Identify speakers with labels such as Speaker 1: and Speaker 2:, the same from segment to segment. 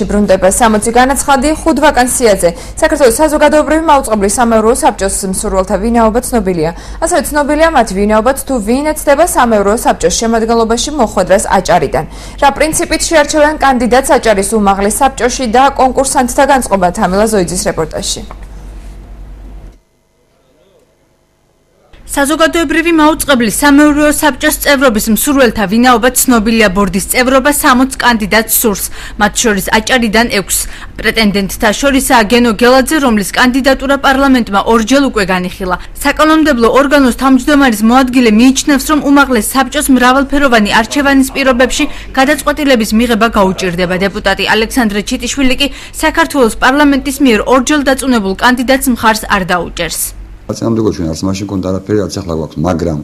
Speaker 1: სოფელში ბრუნდება 60 განაცხადი 5 ვაკანსიაზე. საქართველოს საზოგადოებრივი მაუწყებლის სამეურვეო საბჭოს მსურველთა ვინაობა ცნობილია. ასევე ცნობილია მათ ვინაობაც თუ ვინ ეცდება სამეურვეო საბჭოს შემადგენლობაში მოხვედრას აჭარიდან. რა პრინციპით შეარჩევენ კანდიდატს აჭარის უმაღლეს საბჭოში და კონკურსანტთა განწყობა თამილა ზოიძის რეპორტაჟში.
Speaker 2: საზოგადოებრივი მაუწყებლის სამეურვეო საბჭოს წევრობის მსურველთა ვინაობა ცნობილია. ბორდის წევრობა 60 კანდიდატს სურს, მათ შორის აჭარიდან 6. პრეტენდენტთა შორისაა გენო გელაძე, რომლის კანდიდატურა პარლამენტმა ორჯერ უკვე განიხილა. საკანონმდებლო ორგანოს თავმჯდომარის მოადგილე მიიჩნევს, რომ უმაღლეს საბჭოს მრავალფეროვანი არჩევანის პირობებში გადაწყვეტილების მიღება გაუჭირდება. დეპუტატი ალექსანდრე ჩიტიშვილი კი საქართველოს პარლამენტის მიერ ორჯერ დაწუნებულ კანდიდატს მხარს არ დაუჭერს.
Speaker 3: Ამდენგო ჩვენ არც მაშინ კონდა არაფერი, არც ახლა გვაქვს, მაგრამ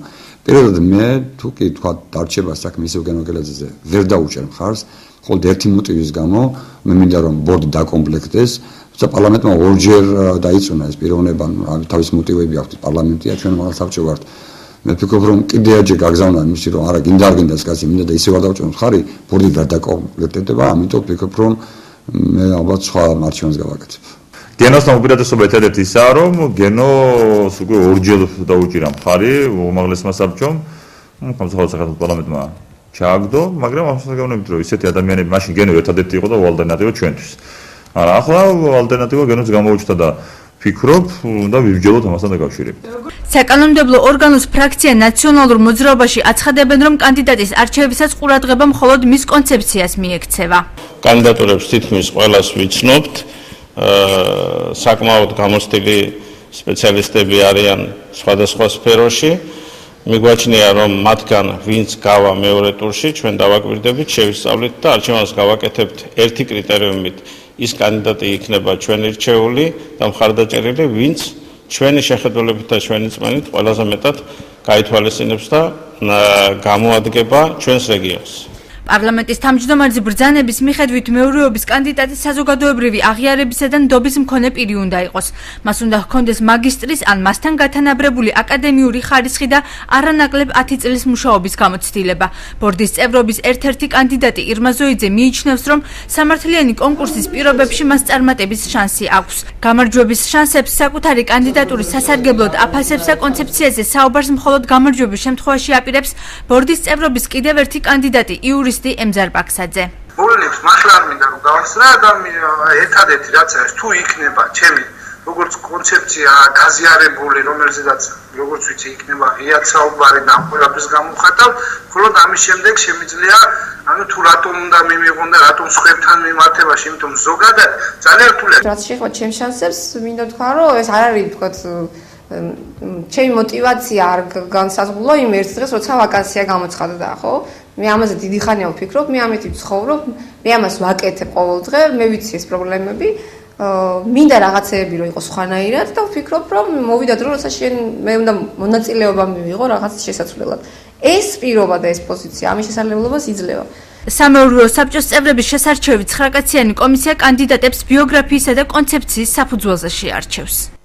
Speaker 3: პირველად მე თუ კი თქვა დარჩება საქმე ისევ გენო გელაძეზე, ვერ დაუჭერ მხარს, მხოლოდ ერთი მოტივის გამო, მე მინდა რომ ბორდი დაკომპლექტდეს, თუმცა პარლამენტმა ორჯერ დაიწუნა ეს პიროვნება, თავის მოტივები აქვს, პარლამენტია, ჩვენ მაღალ საბჭო ვართ. მე ვფიქრობ რომ კიდე აჯერ გაგზავნა იმისი რომ არა გინდა არ გინდას კაცი, მინდა და ისევ არ დაუჭერს მხარი, ბორდი ვერ დაკომპლექტდება, ამიტომ ვფიქრობ რომ მე ალბათ სხვა არჩევანს გავაკეთებ.
Speaker 4: გენოს უპირატესობა ერთადერთი ისაა, რომ გენოს უკვე ორჯერ დაუჭირა მხარი უმაღლესმა საბჭომ, სამხატვრო საქართველოს პარლამენტმა ჩააგდო, მაგრამ ამ შესაძლებლობით რომ ისეთი ადამიანები მაშინ გენო ერთადერთი იყო და ალტერნატივა ჩვენთვის. არა, ახლა ალტერნატივა გენოს გამოუჩნდა და ვფიქრობ და ვიბრძოლოთ ამასთან დაკავშირებით.
Speaker 2: საკანონმდებლო ორგანოს ფრაქცია ნაციონალურ მოძრაობაში აცხადებენ, რომ კანდიდატის არჩევისას ყურადღება მხოლოდ მის კონცეფციას მიექცევა.
Speaker 5: კანდიდატურებს თითქმის ყველას ვიცნობთ. საკმაოდ გამოცდილი სპეციალისტები არიან სხვადასხვა სფეროში. მიგვაჩნია რომ მათგან ვინც გავა მეორე ტურში, ჩვენ დავაკვირდებით, შევისწავლით და არჩევანს გავაკეთებთ ერთი კრიტერიუმით. ის კანდიდატი იქნება ჩვენი რჩეული და მხარდაჭერილი, ვინც ჩვენი შეხედულებით და ჩვენი წმენით ყველაზე მეტად გაითვალისწინებს და გამოადგება ჩვენს რეგიონს.
Speaker 2: პარლამენტის თავმჯდომარის ბრძანების მიხედვით მეურვეობის კანდიდატი საზოგადოებრივი აღიარებისა და ნდობის მქონე პირი უნდა იყოს. მას უნდა ჰქონდეს მაგისტრის ან მასთან გათანაბრებული აკადემიური ხარისხი და არანაკლებ 10 წლის მუშაობის გამოცდილება. ბორდის წევრობის ერთ-ერთი კანდიდატი ირმა ზოიძე მიიჩნევს, რომ სამართლიანი კონკურსის პირობებში მას წარმატების შანსი აქვს. გამარჯვების შანსებს საკუთარი კანდიდატურის სასარგებლოდ აფასებს და კონცეფციაზე საუბარს მხოლოდ გამარჯვების შემთხვევაში აპირებს ბორდის წევრობის კიდევ ერთი კანდიდატი იურისტი ემზარ ბაქსაძე.
Speaker 6: მოვლენებს მართლა არ მინდა რომ გავახსნა და ერთადერთი რაც არის თუ იქნება ჩემი როგორც კონცეფცია გაზიარებული, რომელზედაც როგორც ვიცი იქნება ღიად საუბარი და ამ ყველაფერს გამოვხატავ, მხოლოდ ამის შემდეგ შემიძლია თუ რატომ უნდა მივიღონ და რატომ სხვებთან მიმართებაში, იმიტომ ზოგადად ძალიან რთულია.
Speaker 7: რაც შეეხება ჩემს შანსებს, მინდა თქვა რომ ეს არ არის თქო ჩემი мотиваცია არ განსაზღვრო იმ ერთ დღეს, როცა ვაკანსია გამოცხადდა, ხო? მე ამაზე დიდი ხანია ვფიქრობ, მე ამით ვცხოვრობ, მე ამას ვაკეთებ ყოველ დღე, მე ვიცი ეს პრობლემები. მინდა რაღაცეები რომ იყოს სხვანაირად და ვფიქრობ რომ მოვიდა დრო როცა მე უნდა მონაწილეობა მივიღო რაღაც შესაძლებლად. ეს პირობა და ეს პოზიცია ამის შესაძლებლობას იძლევა.
Speaker 2: სამეურვეო საბჭოს წევრების შესარჩევი 9 კაციანი კომისია კანდიდატებს ბიოგრაფიისა და კონცეფციის საფუძველზე შეარჩევს.